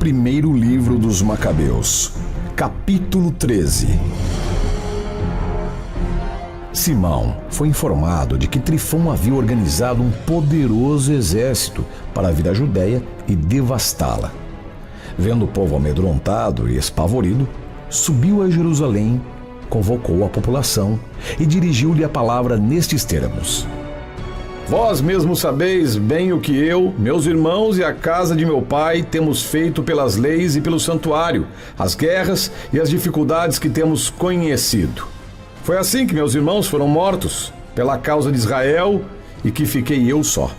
Primeiro livro dos Macabeus, capítulo 13. Simão foi informado de que Trifão havia organizado um poderoso exército para vir à Judéia e devastá-la. Vendo o povo amedrontado e espavorido, subiu a Jerusalém, convocou a população e dirigiu-lhe a palavra nestes termos: Vós mesmos sabeis bem o que eu, meus irmãos e a casa de meu pai temos feito pelas leis e pelo santuário, as guerras e as dificuldades que temos conhecido. Foi assim que meus irmãos foram mortos, pela causa de Israel, e que fiquei eu só.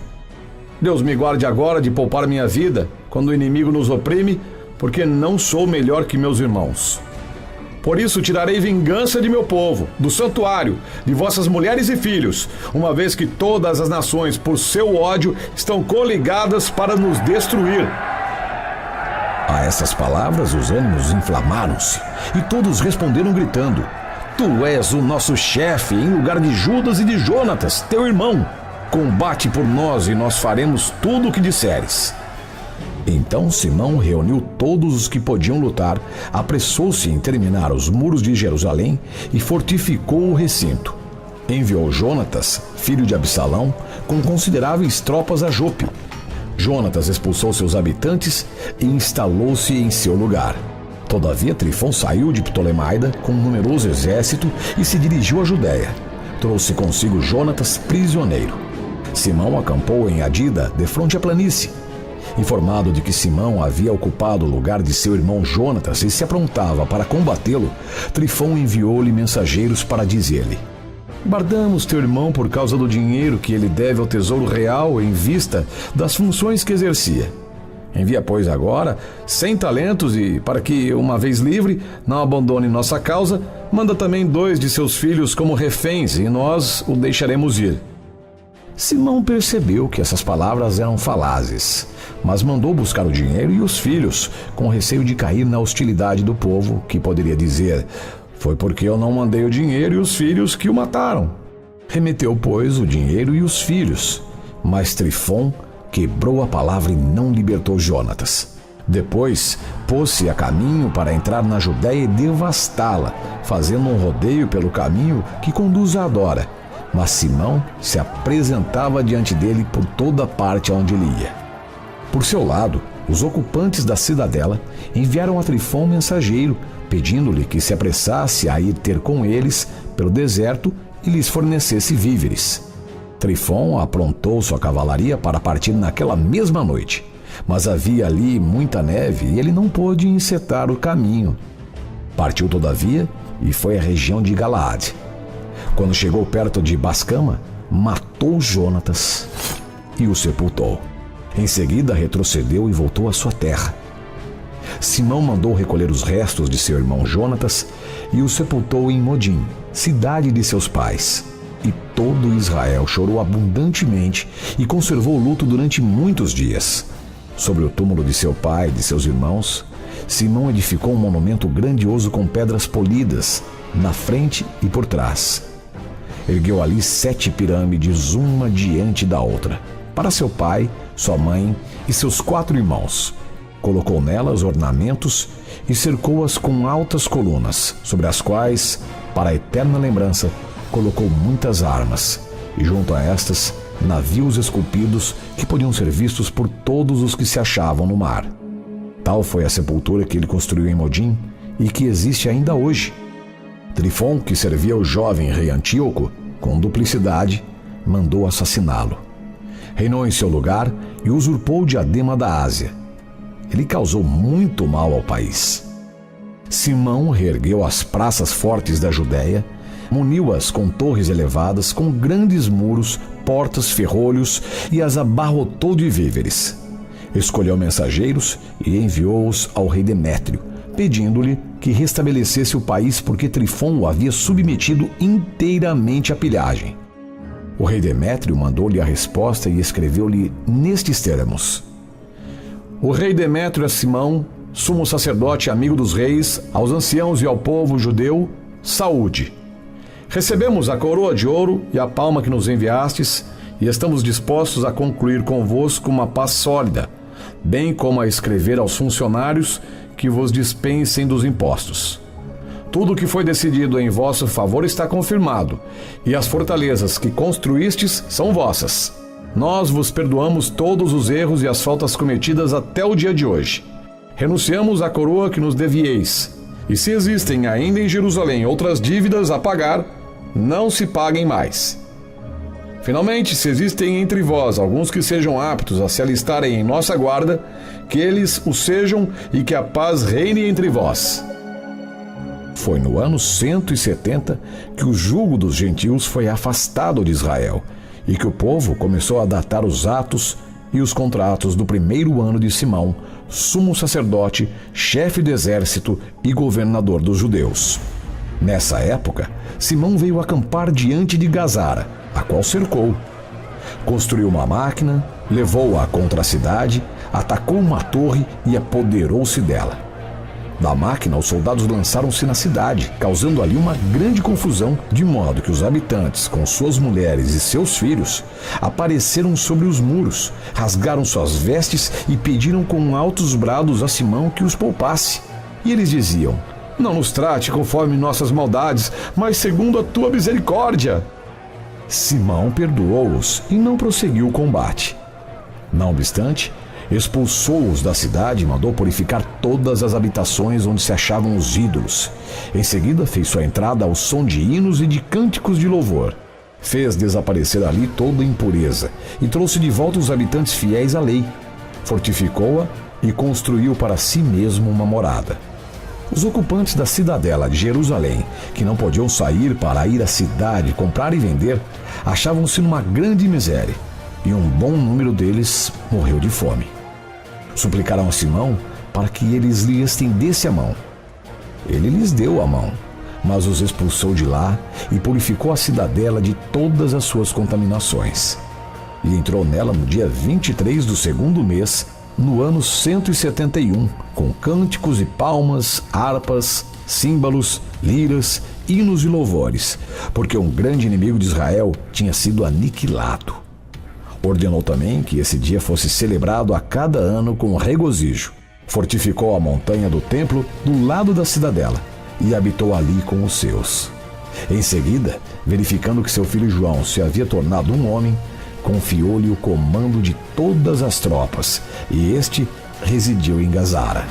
Deus me guarde agora de poupar minha vida, quando o inimigo nos oprime, porque não sou melhor que meus irmãos. Por isso tirarei vingança de meu povo, do santuário, de vossas mulheres e filhos, uma vez que todas as nações, por seu ódio, estão coligadas para nos destruir. A essas palavras os ânimos inflamaram-se, e todos responderam gritando: Tu és o nosso chefe em lugar de Judas e de Jonatas, teu irmão. Combate por nós e nós faremos tudo o que disseres. Então Simão reuniu todos os que podiam lutar, apressou-se em terminar os muros de Jerusalém e fortificou o recinto. Enviou Jonatas, filho de Absalão, com consideráveis tropas a Jope. Jonatas expulsou seus habitantes e instalou-se em seu lugar. Todavia Trifão saiu de Ptolemaida com um numeroso exército e se dirigiu à Judéia. Trouxe consigo Jonatas prisioneiro. Simão acampou em Adida, defronte à planície. Informado de que Simão havia ocupado o lugar de seu irmão Jonatas e se aprontava para combatê-lo, Trifão enviou-lhe mensageiros para dizer-lhe: Guardamos teu irmão por causa do dinheiro que ele deve ao tesouro real em vista das funções que exercia. Envia, pois, agora 100 talentos e, para que, uma vez livre, não abandone nossa causa, manda também 2 de seus filhos como reféns e nós o deixaremos ir. Simão percebeu que essas palavras eram falazes, mas mandou buscar o dinheiro e os filhos, com receio de cair na hostilidade do povo, que poderia dizer: Foi porque eu não mandei o dinheiro e os filhos que o mataram. Remeteu, pois, o dinheiro e os filhos, mas Trifão quebrou a palavra e não libertou Jonatas. Depois, pôs-se a caminho para entrar na Judéia e devastá-la, fazendo um rodeio pelo caminho que conduz a Adora. Mas Simão se apresentava diante dele por toda parte aonde ele ia. Por seu lado, os ocupantes da cidadela enviaram a Trifão mensageiro, pedindo-lhe que se apressasse a ir ter com eles pelo deserto e lhes fornecesse víveres. Trifão aprontou sua cavalaria para partir naquela mesma noite, mas havia ali muita neve e ele não pôde encetar o caminho. Partiu, todavia, e foi à região de Galaade. Quando chegou perto de Bascama, matou Jonatas e o sepultou. Em seguida, retrocedeu e voltou à sua terra. Simão mandou recolher os restos de seu irmão Jonatas e o sepultou em Modim, cidade de seus pais. E todo Israel chorou abundantemente e conservou o luto durante muitos dias. Sobre o túmulo de seu pai e de seus irmãos, Simão edificou um monumento grandioso com pedras polidas, na frente e por trás. Ergueu ali 7 pirâmides, uma diante da outra, para seu pai, sua mãe e seus 4 irmãos. Colocou nelas ornamentos e cercou-as com altas colunas, sobre as quais, para a eterna lembrança, colocou muitas armas, e junto a estas, navios esculpidos que podiam ser vistos por todos os que se achavam no mar. Tal foi a sepultura que ele construiu em Modim e que existe ainda hoje. Trifão, que servia o jovem rei Antíoco, com duplicidade, mandou assassiná-lo. Reinou em seu lugar e usurpou o diadema da Ásia. Ele causou muito mal ao país. Simão reergueu as praças fortes da Judéia, muniu-as com torres elevadas, com grandes muros, portas, ferrolhos e as abarrotou de víveres. Escolheu mensageiros e enviou-os ao rei Demétrio, pedindo-lhe que restabelecesse o país porque Trifão o havia submetido inteiramente à pilhagem. O rei Demétrio mandou-lhe a resposta e escreveu-lhe nestes termos: O rei Demétrio a Simão, sumo sacerdote e amigo dos reis, aos anciãos e ao povo judeu, saúde. Recebemos a coroa de ouro e a palma que nos enviastes, e estamos dispostos a concluir convosco uma paz sólida, bem como a escrever aos funcionários que vos dispensem dos impostos. Tudo o que foi decidido em vosso favor está confirmado, e as fortalezas que construístes são vossas. Nós vos perdoamos todos os erros e as faltas cometidas até o dia de hoje. Renunciamos à coroa que nos devieis, e se existem ainda em Jerusalém outras dívidas a pagar, não se paguem mais. Finalmente, se existem entre vós alguns que sejam aptos a se alistarem em nossa guarda, que eles o sejam e que a paz reine entre vós. Foi no ano 170 que o jugo dos gentios foi afastado de Israel e que o povo começou a datar os atos e os contratos do primeiro ano de Simão, sumo sacerdote, chefe do exército e governador dos judeus. Nessa época, Simão veio acampar diante de Gazara, a qual cercou. Construiu uma máquina, levou-a contra a cidade, atacou uma torre e apoderou-se dela. Da máquina, os soldados lançaram-se na cidade, causando ali uma grande confusão, de modo que os habitantes, com suas mulheres e seus filhos, apareceram sobre os muros, rasgaram suas vestes e pediram com altos brados a Simão que os poupasse. E eles diziam: não nos trate conforme nossas maldades, mas segundo a tua misericórdia. Simão perdoou-os e não prosseguiu o combate. Não obstante, expulsou-os da cidade e mandou purificar todas as habitações onde se achavam os ídolos. Em seguida, fez sua entrada ao som de hinos e de cânticos de louvor. Fez desaparecer ali toda a impureza e trouxe de volta os habitantes fiéis à lei. Fortificou-a e construiu para si mesmo uma morada. Os ocupantes da cidadela de Jerusalém, que não podiam sair para ir à cidade comprar e vender, achavam-se numa grande miséria, e um bom número deles morreu de fome. Suplicaram a Simão para que eles lhe estendesse a mão. Ele lhes deu a mão, mas os expulsou de lá e purificou a cidadela de todas as suas contaminações. E entrou nela no dia 23 do segundo mês, no ano 171, com cânticos e palmas, harpas, símbolos, liras, hinos e louvores, porque um grande inimigo de Israel tinha sido aniquilado. Ordenou também que esse dia fosse celebrado a cada ano com regozijo. Fortificou a montanha do templo do lado da cidadela e habitou ali com os seus. Em seguida, verificando que seu filho João se havia tornado um homem, confiou-lhe o comando de todas as tropas, e este residiu em Gazara.